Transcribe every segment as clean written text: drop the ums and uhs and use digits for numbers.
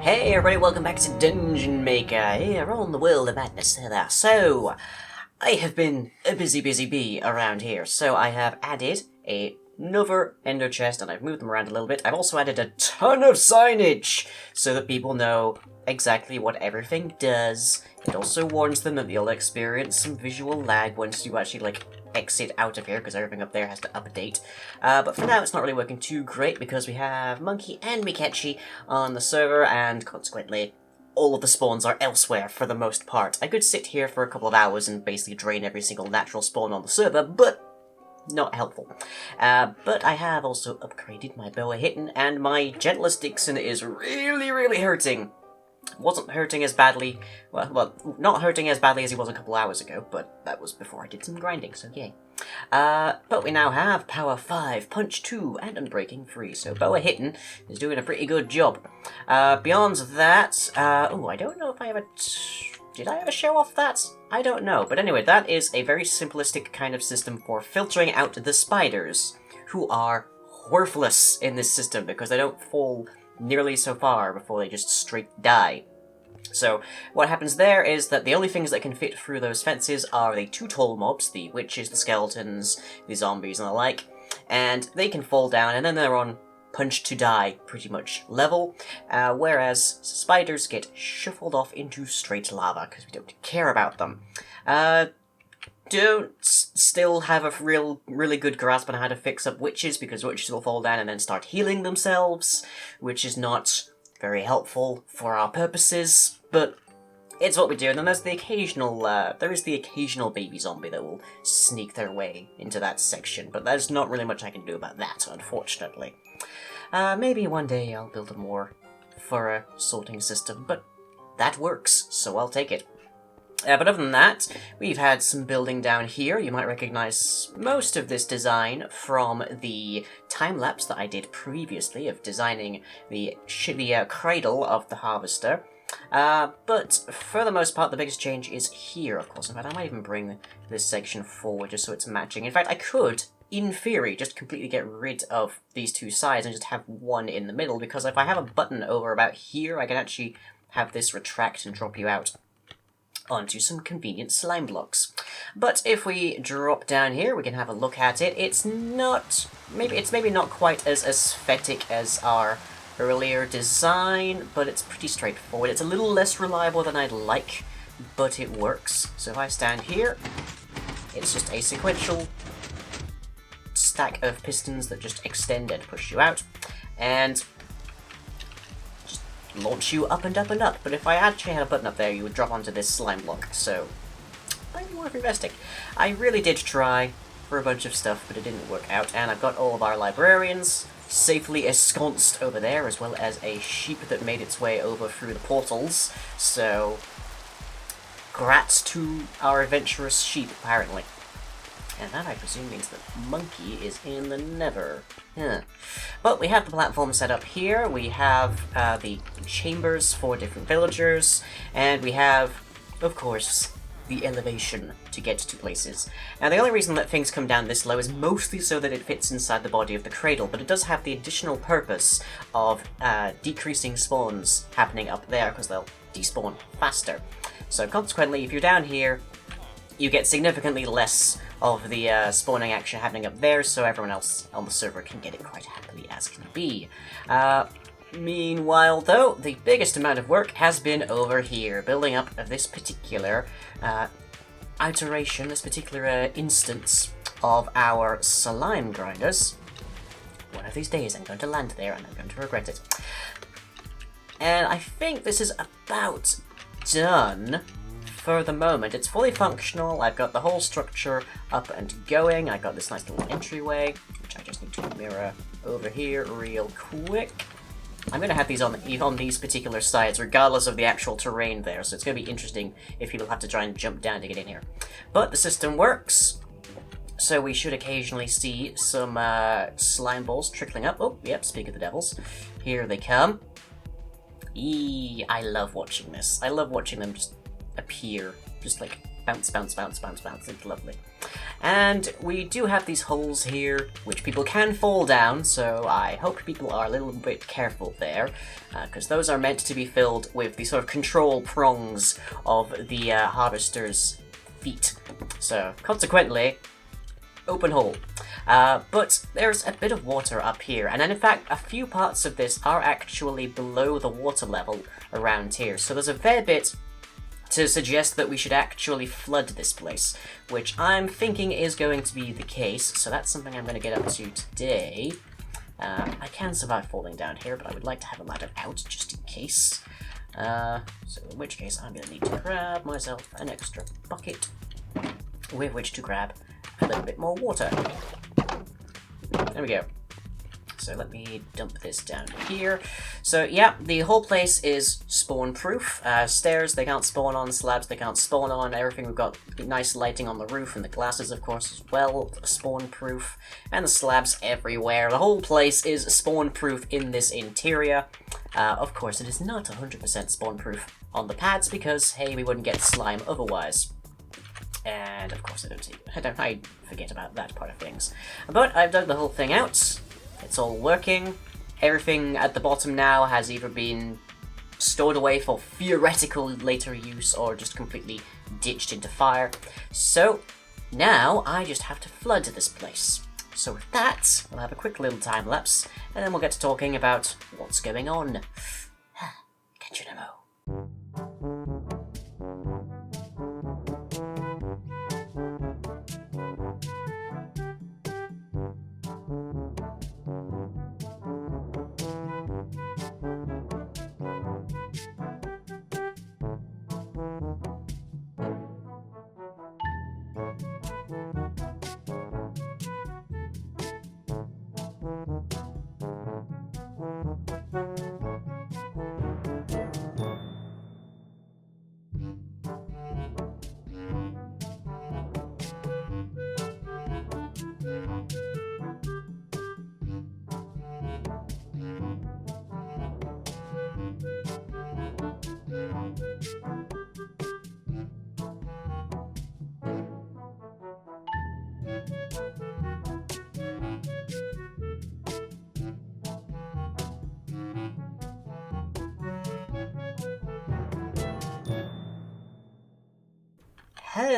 Hey everybody, welcome back to Dungeon Maker, here on the World of Madness. There. So, I have been a busy bee around here, so I have added another ender chest, and I've moved them around a little bit. I've also added a ton of signage, so that people know exactly what everything does. It also warns them that you'll experience some visual lag once you actually, exit out of here, because everything up there has to update. But for now, it's not really working too great, because we have Monkey and Mikechi on the server, and consequently, all of the spawns are elsewhere for the most part. I could sit here for a couple of hours and basically drain every single natural spawn on the server, but not helpful. But I have also upgraded my boa hitting, and my gentlest Dixon is really hurting. Wasn't hurting as badly, well, not hurting as badly as he was a couple hours ago, but that was before I did some grinding, so yay. But we now have Power 5, Punch 2, and Unbreaking 3, so Boa Hitting is doing a pretty good job. Beyond that, I don't know if I ever... Did I ever show off that? I don't know, but anyway, that is a very simplistic kind of system for filtering out the spiders, who are worthless in this system, because they don't fall nearly so far before they just straight die. So what happens there is that the only things that can fit through those fences are the two tall mobs, the witches, the skeletons, the zombies and the like, and they can fall down and then they're on punch to die pretty much level, whereas spiders get shuffled off into straight lava because we don't care about them. Don't still have a really good grasp on how to fix up witches, because witches will fall down and then start healing themselves, which is not very helpful for our purposes, but it's what we do. And then there's the occasional, baby zombie that will sneak their way into that section, but there's not really much I can do about that, unfortunately. Maybe one day I'll build a more thorough sorting system, but that works, so I'll take it. But other than that, we've had some building down here. You might recognize most of this design from the time-lapse that I did previously of designing the cradle of the Harvester. But for the most part, the biggest change is here, of course. In fact, I might even bring this section forward just so it's matching. In fact, I could, in theory, just completely get rid of these two sides and just have one in the middle, because if I have a button over about here, I can actually have this retract and drop you out onto some convenient slime blocks. But if we drop down here, we can have a look at it. It's maybe not quite as aesthetic as our earlier design, but it's pretty straightforward. It's a little less reliable than I'd like, but it works. So if I stand here, it's just a sequential stack of pistons that just extend and push you out, and launch you up and up and up. But if I actually had a button up there, you would drop onto this slime block, so maybe worth investing. I really did try for a bunch of stuff, but it didn't work out, and I've got all of our librarians safely ensconced over there, as well as a sheep that made its way over through the portals, so grats to our adventurous sheep, apparently. And that, I presume, means that Monkey is in the Nether. But we have the platform set up here, we have the chambers for different villagers, and we have, of course, the elevation to get to places. Now, the only reason that things come down this low is mostly so that it fits inside the body of the cradle, but it does have the additional purpose of decreasing spawns happening up there, because they'll despawn faster. So consequently, if you're down here, you get significantly less of the spawning action happening up there, so everyone else on the server can get it quite happily as can be. Meanwhile, though, the biggest amount of work has been over here, building up of this particular iteration, this particular instance of our slime grinders. One of these days I'm going to land there and I'm going to regret it. And I think this is about done. For the moment, it's fully functional. I've got the whole structure up and going. I've got this nice little entryway, which I just need to mirror over here real quick. I'm going to have these on these particular sides, regardless of the actual terrain there, so it's going to be interesting if people have to try and jump down to get in here. But the system works, so we should occasionally see some slime balls trickling up. Oh, yep, speak of the devils. Here they come. I love watching this. I love watching them just appear, just Bounce, bounce, bounce, bounce, bounce. It's lovely. And we do have these holes here, which people can fall down, so I hope people are a little bit careful there, because those are meant to be filled with the sort of control prongs of the harvester's feet. So, consequently, open hole. But there's a bit of water up here, and in fact, a few parts of this are actually below the water level around here, so there's a fair bit to suggest that we should actually flood this place, which I'm thinking is going to be the case, so that's something I'm going to get up to today. I can survive falling down here, but I would like to have a ladder out, just in case. So in which case, I'm going to need to grab myself an extra bucket, with which to grab a little bit more water. There we go. So let me dump this down here. So yeah, the whole place is spawn-proof. Stairs they can't spawn on, slabs they can't spawn on, everything we've got nice lighting on the roof, and the glasses of course as well, spawn-proof, and the slabs everywhere. The whole place is spawn-proof in this interior. Of course it is not 100% spawn-proof on the pads because, hey, we wouldn't get slime otherwise. And of course I forget about that part of things. But I've dug the whole thing out. It's all working. Everything at the bottom now has either been stored away for theoretical later use or just completely ditched into fire. So now I just have to flood this place. So with that, we'll have a quick little time lapse, and then we'll get to talking about what's going on. Catch you in a mo.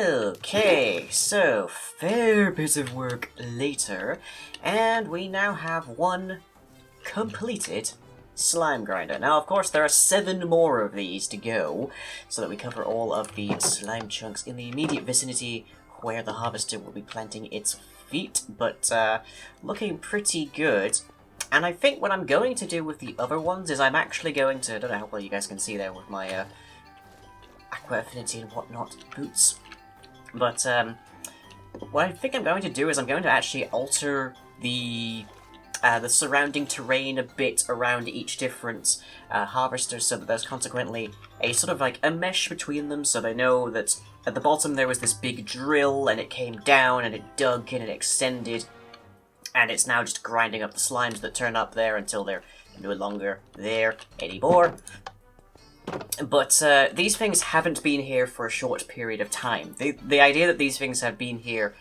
Okay, so fair bit of work later, and we now have one completed slime grinder. Now, of course, there are 7 more of these to go, so that we cover all of the slime chunks in the immediate vicinity where the harvester will be planting its feet, but looking pretty good. And I think what I'm going to do with the other ones is I'm actually going to, I don't know how well you guys can see there with my Aqua Affinity and whatnot boots, but what I think I'm going to do is I'm going to actually alter the surrounding terrain a bit around each different harvester, so that there's consequently a sort of like a mesh between them, so they know that at the bottom there was this big drill and it came down and it dug and it extended, and it's now just grinding up the slimes that turn up there until they're no longer there anymore. But these things haven't been here for a short period of time. The idea that these things have been here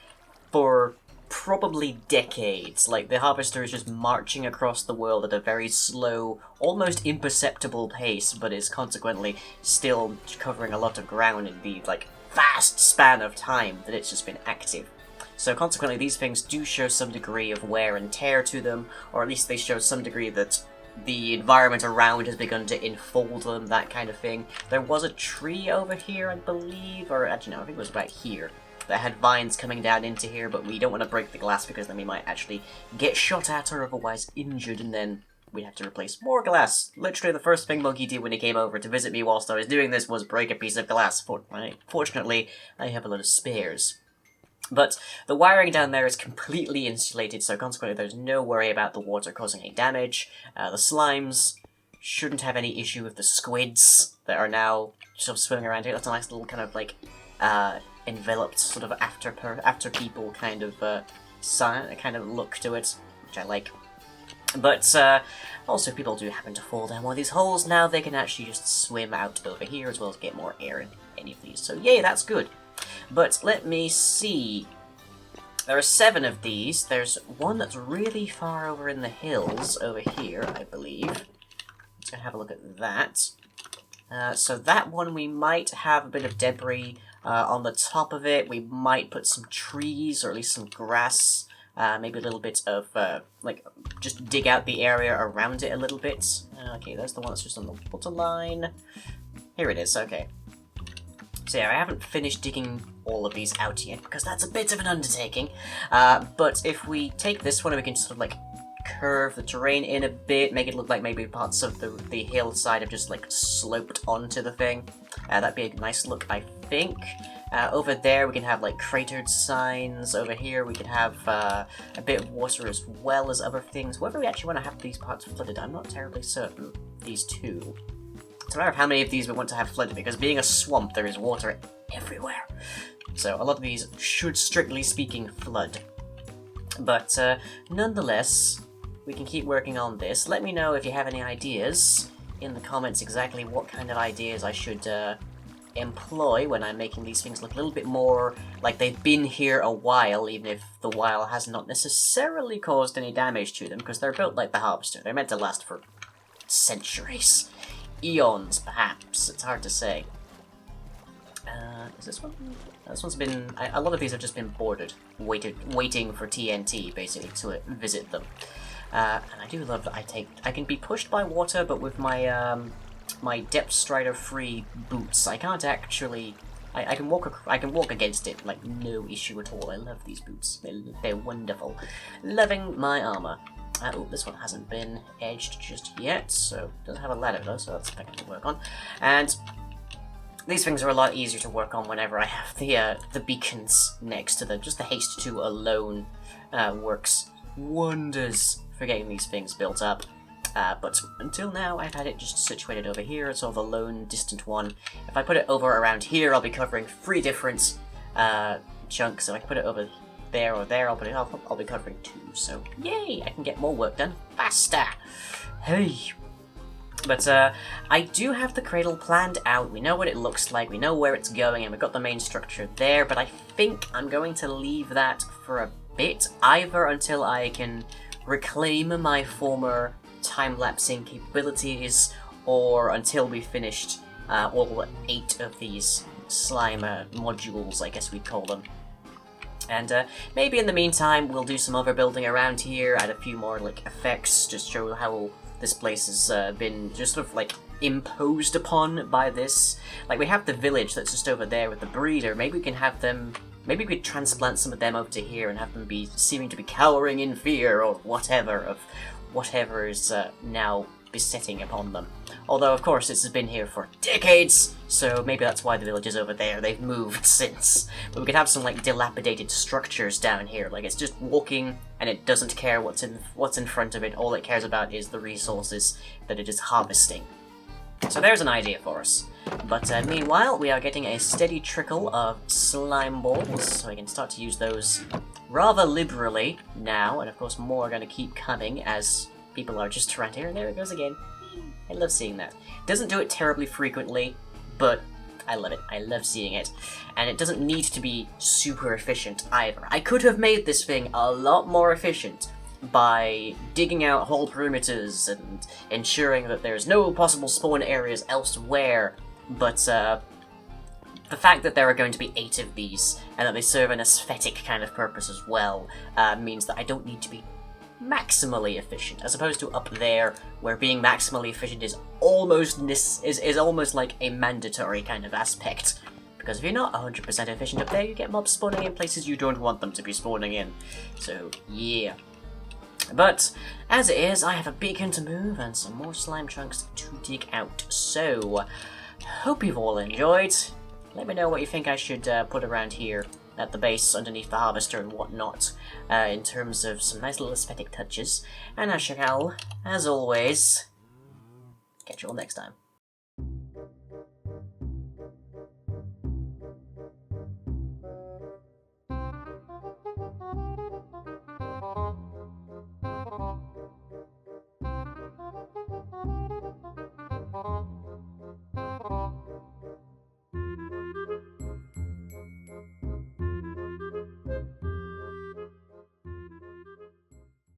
for probably decades, like the harvester is just marching across the world at a very slow, almost imperceptible pace, but is consequently still covering a lot of ground in the like vast span of time that it's just been active. So consequently these things do show some degree of wear and tear to them, or at least they show some degree that the environment around has begun to enfold them, that kind of thing. There was a tree over here, I believe, or actually no, I think it was right here, that had vines coming down into here, but we don't want to break the glass because then we might actually get shot at or otherwise injured, and then we'd have to replace more glass. Literally the first thing Monkey did when he came over to visit me whilst I was doing this was break a piece of glass. Fortunately, I have a lot of spares. But the wiring down there is completely insulated, so consequently there's no worry about the water causing any damage. The slimes shouldn't have any issue with the squids that are now sort of swimming around here. That's a nice little kind of like enveloped sort of after people kind of kind of look to it, which I like. But also if people do happen to fall down one of these holes now, they can actually just swim out over here as well to get more air in any of these. So yay, that's good. But let me see. There are 7 of these. There's one that's really far over in the hills over here, I believe. Let's go have a look at that. So that one we might have a bit of debris on the top of it. We might put some trees or at least some grass. Maybe a little bit of, just dig out the area around it a little bit. Okay, there's the one that's just on the waterline. Here it is, okay. So yeah, I haven't finished digging all of these out yet, because that's a bit of an undertaking. But if we take this one and we can sort of, like, curve the terrain in a bit, make it look like maybe parts of the hillside have just, like, sloped onto the thing. That'd be a nice look, I think. Over there we can have, like, cratered signs. Over here we can have a bit of water as well as other things. Whether we actually want to have these parts flooded, I'm not terribly certain. These two. It's a matter of how many of these we want to have flooded, because being a swamp, there is water everywhere. So a lot of these should, strictly speaking, flood. But nonetheless, we can keep working on this. Let me know if you have any ideas in the comments exactly what kind of ideas I should employ when I'm making these things look a little bit more like they've been here a while, even if the while has not necessarily caused any damage to them, because they're built like the Harvester. They're meant to last for centuries. Eons, perhaps. It's hard to say. Is this one? This one's been... a lot of these have just been boarded, waiting for TNT, basically, to visit them. And I do love that I can be pushed by water, but with my my Depth Strider free boots, I can't actually... I can walk against it, like, no issue at all. I love these boots. They're wonderful. Loving my armor. Oh, this one hasn't been edged just yet, so it doesn't have a ladder though, so that's effective to work on. And these things are a lot easier to work on whenever I have the beacons next to them. Just the haste 2 alone works wonders for getting these things built up. But until now, I've had it just situated over here. It's sort of a lone, distant one. If I put it over around here, I'll be covering 3 different chunks. If I can put it over there or there, I'll be covering 2. So, yay! I can get more work done faster. Hey! But I do have the cradle planned out. We know what it looks like. We know where it's going, and we've got the main structure there. But I think I'm going to leave that for a bit, either until I can reclaim my former time-lapsing capabilities, or until we've finished all 8 of these slime modules, I guess we'd call them. And maybe in the meantime we'll do some other building around here, add a few more like effects, just show how this place has been just sort of like imposed upon by this. Like we have the village that's just over there with the breeder. Maybe we can have them, maybe we could transplant some of them over to here and have them be seeming to be cowering in fear or whatever of whatever is now besetting upon them. Although, of course, this has been here for decades, so maybe that's why the village is over there. They've moved since. But we could have some, like, dilapidated structures down here. Like, it's just walking, and it doesn't care what's in front of it. All it cares about is the resources that it is harvesting. So there's an idea for us. But meanwhile, we are getting a steady trickle of slime balls, so we can start to use those rather liberally now. And, of course, more are going to keep coming as people are just around here, and there it goes again. I love seeing that. It doesn't do it terribly frequently, but I love it. I love seeing it. And it doesn't need to be super efficient either. I could have made this thing a lot more efficient by digging out whole perimeters and ensuring that there's no possible spawn areas elsewhere, but the fact that there are going to be 8 of these, and that they serve an aesthetic kind of purpose as well, means that I don't need to be maximally efficient, as opposed to up there, where being maximally efficient is almost like a mandatory kind of aspect. Because if you're not 100% efficient up there, you get mobs spawning in places you don't want them to be spawning in. So, yeah. But, as it is, I have a beacon to move and some more slime chunks to dig out. So, hope you've all enjoyed. Let me know what you think I should put around here at the base underneath the harvester and whatnot, in terms of some nice little aesthetic touches. And I shall, as always, catch you all next time.